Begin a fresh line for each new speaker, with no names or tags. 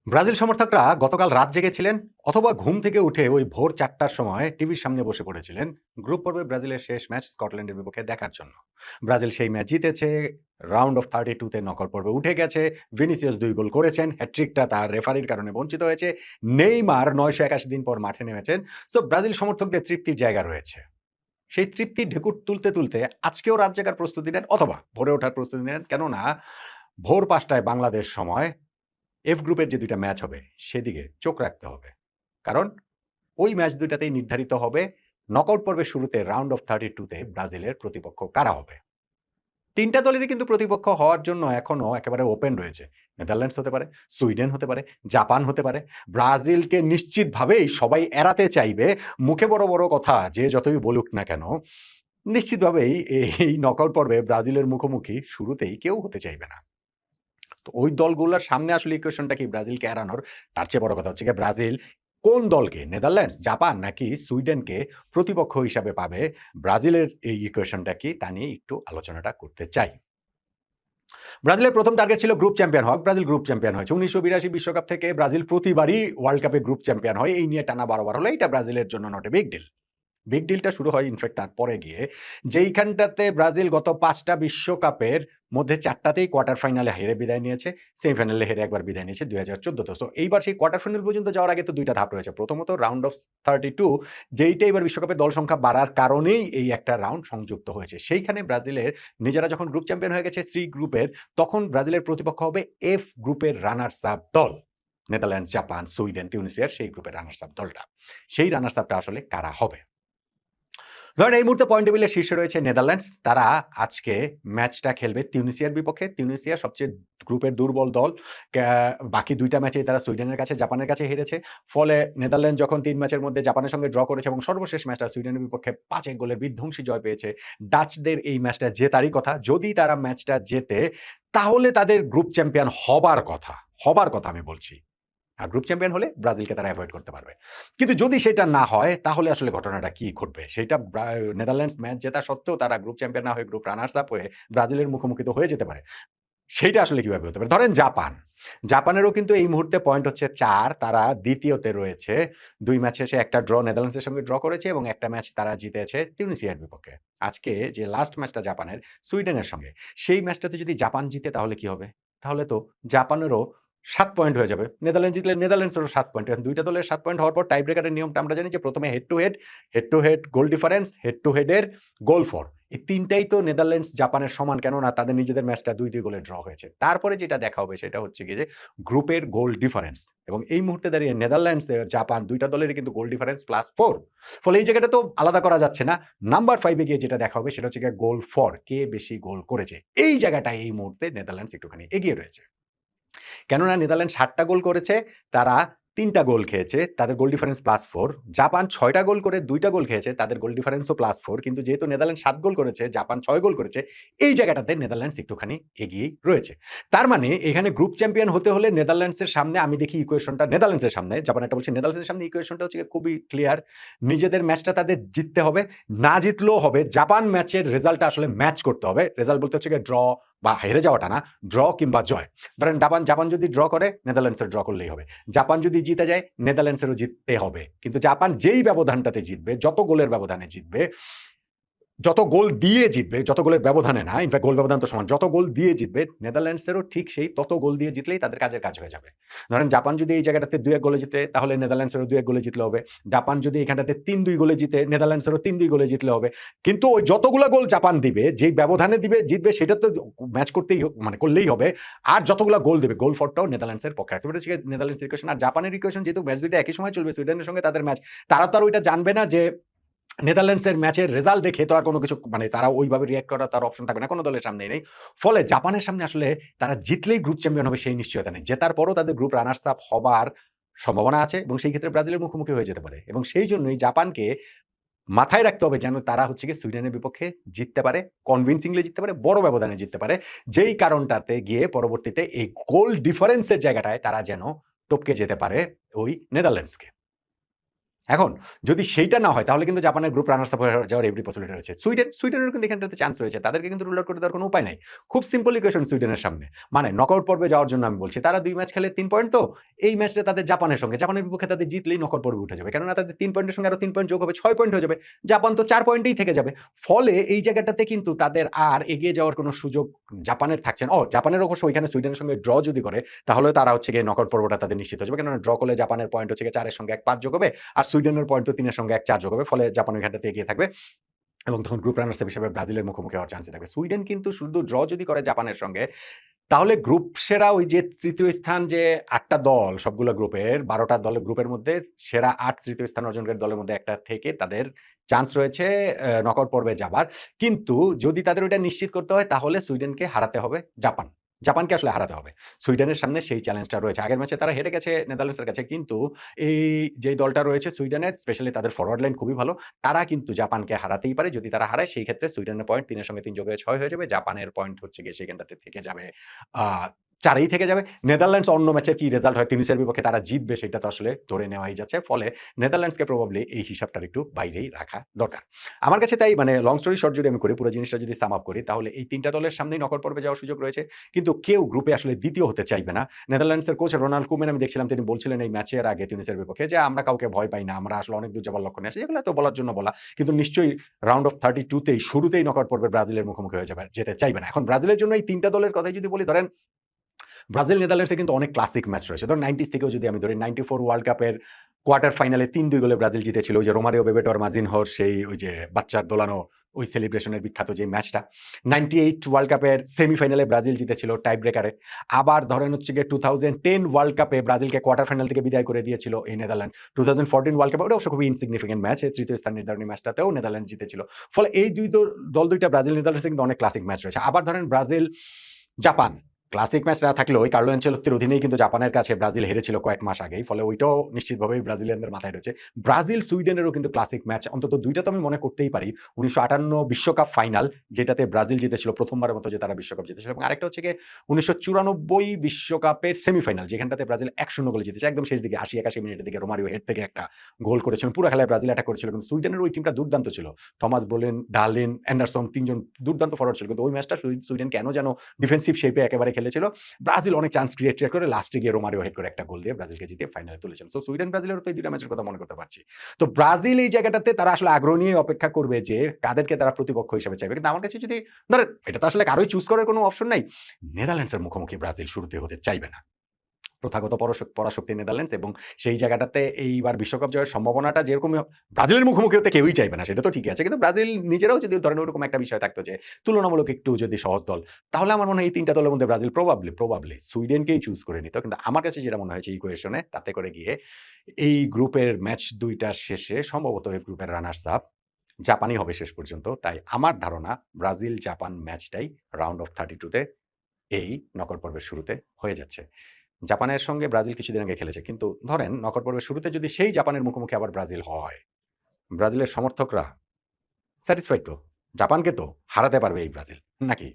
Brazil সমর্থকরা গতকাল রাত জেগেছিলেন অথবা ঘুম থেকে উঠে ওই ভোর ৪টার সময় টিভির সামনে বসে পড়েছিলেন গ্রুপ পর্বে ব্রাজিলের শেষ ম্যাচ স্কটল্যান্ডের বিপক্ষে দেখার জন্য। ব্রাজিল সেই ম্যাচ জিতেছে, রাউন্ড অফ 32-তে নকআউট পর্বে উঠে গেছে। ভিনিসিয়াস ২ গোল করেছেন, হ্যাট্রিকটা তার রেফারির কারণে বঞ্চিত হয়েছে। নেইমার ৯৮১ দিন পর মাঠে নেমেছেন। সো ব্রাজিল সমর্থকদের তৃপ্তির জায়গা রয়েছে। সেই তৃপ্তি ঢেকুর তুলতে তুলতে আজকেও রাত জাগার প্রস্তুতি নেন অথবা ভোরে ওঠার প্রস্তুতি নেন, কেননা ভোর ৫টায় বাংলাদেশ সময় এফ গ্রুপের যে ২টা ম্যাচ হবে সেদিকে চোখ রাখতে হবে। কারণ ওই ম্যাচ ২টাতেই নির্ধারিত হবে নকআউট পর্বের শুরুতে রাউন্ড অফ 32-তে ব্রাজিলের প্রতিপক্ষ কারা হবে। ৩টা দলেরই কিন্তু প্রতিপক্ষ হওয়ার জন্য এখনো একেবারে ওপেন রয়েছে। নেদারল্যান্ডস হতে পারে, সুইডেন হতে পারে, জাপান হতে পারে। ব্রাজিলকে নিশ্চিতভাবেই সবাই এড়াতে চাইবে। মুখে বড়, বড় কথা যে যতই বলুক না কেন, নিশ্চিতভাবেই এই নকআউট পর্বে ব্রাজিলের মুখোমুখি শুরুতেই কেউ হতে চাইবে না। তো ওই দলগুলোর সামনে আসলে ইকুয়েশনটা কি ব্রাজিলকে এড়ানোর? তার চেয়ে বড় কথা হচ্ছে গিয়ে ব্রাজিল কোন দলকে, নেদারল্যান্ডস, জাপান নাকি সুইডেনকে প্রতিপক্ষ হিসাবে পাবে? ব্রাজিলের এই ইকুয়েশনটা কি তা নিয়ে একটু আলোচনাটা করতে চাই। ব্রাজিলের প্রথম টার্গেট ছিল গ্রুপ চ্যাম্পিয়ন হওয়া। ব্রাজিল গ্রুপ চ্যাম্পিয়ন হয়েছে। ১৯৮২ বিশ্বকাপ থেকে ব্রাজিল প্রতিবারই ওয়ার্ল্ড কাপে গ্রুপ চ্যাম্পিয়ন হয়। এই নিয়ে টানা ১২ বার হলো। এটা ব্রাজিলের জন্য not a big deal. Big ডিলটা শুরু হয় ইনফ্যাক্ট তারপরে গিয়ে, যেইখানটাতে ব্রাজিল গত ৫টা বিশ্বকাপের মধ্যে ৪টাতেই কোয়ার্টার ফাইনালে হেরে বিদায় নিয়েছে, সেমিফাইনালে হেরে একবার বিদায় নিয়েছে ২০১৪-তে। সো এইবার সেই কোয়ার্টার ফাইনাল পর্যন্ত যাওয়ার আগে তো ২টা ধাপ রয়েছে। প্রথমত রাউন্ড অফ 32, যেইটা এবার বিশ্বকাপের দল সংখ্যা বাড়ার কারণেই এই একটা রাউন্ড সংযুক্ত হয়েছে। সেইখানে ব্রাজিলের নিজেরা যখন গ্রুপ চ্যাম্পিয়ন হয়ে গেছে সি গ্রুপের, তখন ব্রাজিলের প্রতিপক্ষ হবে এফ গ্রুপের রানার্স আপ দল। নেদারল্যান্ডস, জাপান, সুইডেন, তিউনিসিয়ার সেই গ্রুপের রানার্স আপ দলটা। সেই রানার্স আপটা আসলে কারা হবে? ধরেন এই মুহূর্তে পয়েন্ট টেবিলের শীর্ষে রয়েছে নেদারল্যান্ডস। তারা আজকে ম্যাচটা খেলবে তিউনিসিয়ার বিপক্ষে। তিউনিসিয়া সবচেয়ে গ্রুপের দুর্বল দল। বাকি ২টা ম্যাচেই তারা সুইডেনের কাছে, জাপানের কাছে হেরেছে। ফলে নেদারল্যান্ড যখন ৩ ম্যাচের মধ্যে জাপানের সঙ্গে ড্র করেছে এবং সর্বশেষ ম্যাচটা সুইডেনের বিপক্ষে ৫-১ গোলের বিধ্বংসী জয় পেয়েছে। ডাচদের এই ম্যাচটা জেতারই কথা। যদি তারা ম্যাচটা জেতে তাহলে তাদের গ্রুপ চ্যাম্পিয়ন হবার কথা। হবার কথা আমি বলছি। আর গ্রুপ চ্যাম্পিয়ন হলে ব্রাজিলকে তারা অ্যাভয়েড করতে পারবে। কিন্তু যদি সেটা না হয় তাহলে আসলে ঘটনাটা কি ঘটবে? সেটা নেদারল্যান্ডস ম্যাচ জেতা সত্ত্বেও তারা গ্রুপ চ্যাম্পিয়ন না হয়ে গ্রুপ রানার্স আপ হয়ে ব্রাজিলের মুখোমুখি তো হয়ে যেতে পারে। সেইটা আসলে কিভাবে হতে পারে? ধরেন জাপান। জাপানেরও কিন্তু এই মুহূর্তে পয়েন্ট হচ্ছে ৪। তারা দ্বিতীয়তে রয়েছে। ২ ম্যাচ শেষে একটা ড্র নেদারল্যান্ডসের সঙ্গে ড্র করেছে এবং একটা ম্যাচ তারা জিতেছে তিউনিসিয়ার বিপক্ষে। আজকে যে লাস্ট ম্যাচটা জাপানের সুইডেনের সঙ্গে, সেই ম্যাচটাতে যদি জাপান জিতে তাহলে কি হবে? তাহলে তো জাপানেরও ৭ পয়েন্ট হয়ে যাবে। নেদারল্যান্ড জিতলে নেদারল্যান্ডসেরও ৭ পয়েন্ট। এখন ২ টা দলের ৭ পয়েন্ট হওয়ার পর টাই ব্রেকারের নিয়মটা আমরা জানি যে প্রথমে head to head goal difference, head to হেডের গোল ফর। এই ৩টাই তো নেদারল্যান্ডস জাপানের সমান, কেননা তাদের নিজেদের ম্যাচটা ২-২ গোলে ড্র হয়েছে। তারপরে যেটা দেখা হবে সেটা হচ্ছে গিয়ে যে গ্রুপের গোল ডিফারেন্স, এবং এই মুহূর্তে দাঁড়িয়ে নেদারল্যান্ডস, জাপান ২ টা দলেরই কিন্তু গোল ডিফারেন্স +4। ফলে এই জায়গাটা তো আলাদা করা যাচ্ছে না। নাম্বার 5 এ গিয়ে যেটা দেখা হবে সেটা হচ্ছে গিয়ে গোল ফর, কে বেশি গোল করেছে। এই জায়গাটায় এই মুহূর্তে নেদারল্যান্ডস একটুখানি এগিয়ে রয়েছে। কেননা নেদারল্যান্ড ৭টা গোল করেছে, তারা ৩টা গোল খেয়েছে, তাদের গোল ডিফারেন্স +4। জাপান ৬টা গোল করে ২টা গোল খেয়েছে, তাদের গোল ডিফারেন্সও +4। কিন্তু যেহেতু নেদারল্যান্ড ৭ গোল করেছে, জাপান ৬ গোল করেছে, এই জায়গাটাতে নেদারল্যান্ডস একটুখানি এগিয়েই রয়েছে। তার মানে এখানে গ্রুপ চ্যাম্পিয়ন হতে হলে নেদারল্যান্ডসের সামনে আমি দেখি ইকুয়েশনটা নেদারল্যান্ডসের সামনে, জাপানেরটা বলছি, নেদারল্যান্ডসের সামনে ইকুয়েশনটা হচ্ছে খুবই ক্লিয়ার। নিজেদের ম্যাচটা তাদের জিততে হবে, না জিতলেও হবে। জাপান ম্যাচের রেজাল্টটা আসলে ম্যাচ করতে হবে। রেজাল্ট বলতে হচ্ছে ড্র বা হেরে যাওয়াটা না, ড্র কিংবা জয়। ধরেন জাপান যদি ড্র করে, নেদারল্যান্ডসের ড্র করলেই হবে। জাপান যদি জিতে যায়, নেদারল্যান্ডসেরও জিততে হবে। কিন্তু জাপান যেই ব্যবধানটাতে জিতবে, যত গোলের ব্যবধানে জিতবে, যত গোল দিয়ে জিতবে, যত গোলের ব্যবধানে না, ইনফ্যাক্ট গোল ব্যবধান তো সমান, যত গোল দিয়ে জিতবে নেদারল্যান্ডসেরও ঠিক সেই তত গোল দিয়ে জিতলেই তাদের কাজের কাজ হয়ে যাবে। ধরেন জাপান যদি এই জায়গাটাতে ২-১ গোলে জিতে, তাহলে নেদারল্যান্ডসেরও ২-১ গোলে জিতলে হবে। জাপান যদি এখানটাতে ৩-২ গোলে জিতে, নেদারল্যান্ডসেরও ৩-২ গোলে জিতলে হবে। কিন্তু ওই যতগুলা গোল জাপান দিবে, যেই ব্যবধানে দিবে জিতবে, সেটা তো ম্যাচ করতেই মানে করলেই হবে। আর যতগুলা গোল দেবে, গোল ফরটাও নেদারল্যান্ডসের পক্ষে রাখতে পারে। নেদারল্যান্ডস ইকুয়েশন আর জাপানের ইকুয়েশন, যেহেতু ম্যাচ দুইটা একই সময় চলবে, সুইডেনের সঙ্গে তাদের ম্যাচ, তারা তো আর ওইটা জানবে না যে নেদারল্যান্ডসের ম্যাচের রেজাল্ট দেখে তো আর কোনো কিছু, মানে তারা ওইভাবে রিঅ্যাক্ট করার তার অপশন থাকবে না, কোনো দলের সামনেই নেই। ফলে জাপানের সামনে আসলে তারা জিতলেই গ্রুপ চ্যাম্পিয়ন হবে সেই নিশ্চয়তা নেই। জেতার পরও তাদের গ্রুপ রানার্স আপ হবার সম্ভাবনা আছে এবং সেই ক্ষেত্রে ব্রাজিলের মুখোমুখি হয়ে যেতে পারে। এবং সেই জন্যই জাপানকে মাথায় রাখতে হবে যেন তারা হচ্ছে গিয়ে সুইডেনের বিপক্ষে জিততে পারে, কনভিনসিংলি জিততে পারে, বড় ব্যবধানে জিততে পারে। যেই কারণটাতে গিয়ে পরবর্তীতে এই গোল ডিফারেন্সের জায়গাটায় তারা যেন টপকে যেতে পারে ওই নেদারল্যান্ডসকে। এখন যদি সেইটা না হয় তাহলে কিন্তু জাপানের গ্রুপ রানার্স আপ হয়ে যাওয়ার এভরি পসিবিলিটি রয়েছে। সুইডেনের কিন্তু এখানটাতে চান্স রয়েছে। তাদেরকে কিন্তু রুল আউট করে দেওয়ার কোনো উপায় নাই। খুব সিম্পল ইকুয়েশন সুইডেনের সামনে। মানে নকআউট পর্বে যাওয়ার জন্য আমি বলছি। তারা ২ ম্যাচ খেলে ৩ পয়েন্ট তো। এই ম্যাচটা তাদের জাপানের সঙ্গে। জাপানের বিপক্ষে তাদের জিতলেই নকআউট পর্বে উঠে যাবে। কেননা তাদের ৩ পয়েন্টের সঙ্গে আরো ৩ পয়েন্ট যোগ হবে, ৬ পয়েন্ট হয়ে যাবে। জাপান তো ৪ পয়েন্টেই থেকে যাবে। ফলে এই জায়গাটাতে কিন্তু তাদের আর এগিয়ে যাওয়ার কোনো সুযোগ জাপানের থাকছে না। জাপানের অবশ্য ওইখানে সুইডেনের সঙ্গে ড্র যদি করে তাহলে তারা হচ্ছে গিয়ে নকআউট পর্বটা তাদের নিশ্চিত হয়ে যাবে। কেননা ড্র করলে জাপানের পয়েন্ট হচ্ছে গিয়ে ৪ এর সঙ্গে ১ ৫ যোগ হবে। আর সুইডেনের পয়েন্ট তো ৩ এর সঙ্গে ১ ৪ যোগ হবে। ফলে জাপান ওইখানটাতে এগিয়ে থাকবে এবং তখন গ্রুপ রানার্স আপ হিসেবে ব্রাজিলের মুখোমুখি হওয়ার চান্স থাকবে। সুইডেন কিন্তু শুধু ড্র যদি করে জাপানের সঙ্গে তাহলে গ্রুপ সেরা ওই যে তৃতীয় স্থান যে ৮ টা দল সবগুলো গ্রুপের ১২ টা দলের গ্রুপের মধ্যে সেরা ৮ তৃতীয় স্থান অর্জনকারী দলের মধ্যে একটা থেকে তাদের চান্স রয়েছে নকআউট পর্বে যাবার। কিন্তু যদি তাদের ওইটা নিশ্চিত করতে হয় তাহলে সুইডেনকে হারাতে হবে জাপান। জাপানকে আসলে হারাতে হবে। সুইডেনের সামনে সেই চ্যালেঞ্জটা রয়েছে। আগের ম্যাচে তারা হেরে গেছে নেদারল্যান্ডসের কাছে। কিন্তু এই যেই দলটা রয়েছে সুইডেনের স্পেশালি তাদের ফরওয়ার্ড লাইন খুবই ভালো। তারা কিন্তু জাপানকে হারাতেই পারে। যদি তারা হারায় সেই ক্ষেত্রে সুইডেনের পয়েন্ট ৩ এর সঙ্গে ৩ যোগ হয়ে ৬ হয়ে যাবে। জাপানের পয়েন্ট হচ্ছে গিয়ে সেখানটাতে থেকে যাবে আ ৪ এই থেকে যাবে। নেদারল্যান্ডস অন্য ম্যাচের কি রেজাল্ট হয় তিউনিসিয়ার বিপক্ষে তারা জিতবে সেটা তো আসলে ধরে নেওয়াই যাচ্ছে। ফলে নেদারল্যান্ডসকে প্রবাবলি এই হিসাবটার একটু বাইরেই রাখা দরকার। আমার কাছে তাই মানে লং স্টোরি শর্ট যদি আমি করি পুরো জিনিসটা যদি সাম আপ করি তাহলে এই ৩ টা দলের সামনেই নকআউট পর্বে যাওয়ার সুযোগ রয়েছে। কিন্তু কেউ গ্রুপে আসলে দ্বিতীয় হতে চাইবে না। নেদারল্যান্ডসের কোচ রোনাল্ড কুমেন আমি দেখছিলাম তিনি বলছিলেন এই ম্যাচের আগে তিউনিসিয়ার বিপক্ষে যে আমরা কাউকে ভয় পাই না। আমরা আসলে অনেক দূর যাবার লক্ষ্য নিয়ে আসি। এগুলো তো বলার জন্য বলা। কিন্তু নিশ্চয়ই রাউন্ড অফ 32 তেই শুরুতেই নকআউট পর্বে ব্রাজিলের মুখোমুখি হয়ে যেতে চাইবে না। এখন ব্রাজিলের জন্য এই ৩ টা দলের কথাই যদি বলি ধরেন ব্রাজিল নেদারল্যান্ডসে কিন্তু অনেক ক্লাসিক ম্যাচ রয়েছে। ধরুন 90s থেকেও যদি আমি ধরি 94 ওয়ার্ল্ড কাপের কোয়ার্টার ফাইনালে ৩-২ গোলে ব্রাজিল জিতেছিল। ওই যে রোমারিও বেবেটোর মাজিনহোর সেই ওই যে বাচ্চার দোলানো ওই সেলিব্রেশনের বিখ্যাত যে ম্যাচটা। 98 ওয়ার্ল্ড কাপের সেমিফাইনালে ব্রাজিল জিতেছিল টাই ব্রেকারে। আবার ধরেন হচ্ছে গিয়ে 2010 ওয়ার্ল্ড কাপে ব্রাজিলকে কোয়ার্টার ফাইনাল থেকে বিদায় করে দিয়েছিল এই নেদারল্যান্ড। 2014 ওয়ার্ল্ড কাপে ওটা অবশ্য খুবই ইনসিগনিফিকেন্ট ম্যাচ। তৃতীয় স্থান নির্ধারণী ম্যাচটাতেও নেদারল্যান্ড জিতেছিল। ফলে এই দল দুইটা ব্রাজিল নেদারল্যান্ডসে কিন্তু অনেক ক্লাসিক ম্যাচ রয়েছে। আবার ধরেন ব্রাজিল জাপান ক্লাসিক ম্যাচ না থাকলেও ওই কার্লো অ্যানচেলত্তির অধীনেই কিন্তু জাপানের কাছে ব্রাজিল হেরেছিল কয়েক মাস আগেই। ফলে ওইটাও নিশ্চিতভাবেই ব্রাজিলিয়ানদের মাথায় রয়েছে। ব্রাজিল সুইডেনেরও কিন্তু ক্লাসিক ম্যাচ অন্তত ২ টা তো আমি মনে করতেই পারি। ১৯৫৮ বিশ্বকাপ ফাইনাল যেটাতে ব্রাজিল জিতেছিল প্রথমবারের মতো যে তারা বিশ্বকাপ জিতেছিল এবং আরেকটা হচ্ছে গিয়ে ১৯৯৪ বিশ্বকাপের সেমিফাইনাল যেখানটাতে ব্রাজিল ১-০ গোলে জিতেছে। একদম শেষ দিকে ৮০-৮১ মিনিটের দিকে রোমারিও হেড থেকে একটা গোল করেছিলেন। পুরো খেলায় ব্রাজিল অ্যাটাক করেছিল। কিন্তু সুইডেনের ওই টিমটা দুর্দান্ত ছিল। থমাস ব্রোলিন, ডার্লিন, অ্যান্ডারসন ৩ জন দুর্দান্ত ফরওয়ার্ড ছিল। কিন্তু ওই ম্যাচটা সুইডেন কেন যেন ডিফেন্সিভ শেপে একেবারে খেলেছিল। ব্রাজিল অনেক চান্স ক্রিয়েট করে লাস্টে গিয়ে রোমারিও হেড করে একটা গোল দিয়ে ব্রাজিলকে জিতে ফাইনালে তুলেছেন। সো সুইডেন ব্রাজিলের তো এই ২ টা ম্যাচের কথা মনে করতে পারছি। তো ব্রাজিল এই জায়গাটাতে তারা আসলে আগ্রহ নিয়ে অপেক্ষা করবে যে কাদেরকে তারা প্রতিপক্ষ হিসেবে চাইবে। কিন্তু আমার কাছে যদি ধরেন এটা তো আসলে কারোই চুজ করার কোনো অপশন নাই। নেদারল্যান্ডসের মুখোমুখি ব্রাজিল শুরুতে হতে চাইবে না। প্রথাগত পরাশক্তি নেদারল্যান্ডস এবং সেই জায়গাটাতে এইবার বিশ্বকাপ জয়ের সম্ভাবনাটা যেরকম ব্রাজিলের মুখোমুখি হতে কেউই চাইবে না সেটা তো ঠিকই আছে। কিন্তু ব্রাজিল নিজেরাও যদি ধরেন ওরকম একটা বিষয় থাকতো যে তুলনামূলক একটু যদি সহজ দল তাহলে আমার মনে হয় এই ৩ টা দলের মধ্যে ব্রাজিল প্রবাবলি সুইডেনকেই চুজ করে নিত। কিন্তু আমার কাছে যেটা মনে হয়েছে ইকুয়েশনে তাতে করে গিয়ে এই গ্রুপের ম্যাচ ২ টার শেষে সম্ভবত এই গ্রুপের রানার্স আপ জাপানই হবে শেষ পর্যন্ত। তাই আমার ধারণা ব্রাজিল জাপান ম্যাচটাই রাউন্ড অফ 32 তে এই নকআউট পর্বের শুরুতে হয়ে যাচ্ছে। জাপানের সঙ্গে ব্রাজিল কিছুদিন আগে খেলেছে। কিন্তু ধরেন নকআউট পর্বের শুরুতে যদি সেই জাপানের মুখোমুখি আবার ব্রাজিল হয়, ব্রাজিলের সমর্থকরা স্যাটিসফাইড তো। জাপানকে তো হারাতে পারবে এই ব্রাজিল, নাকি?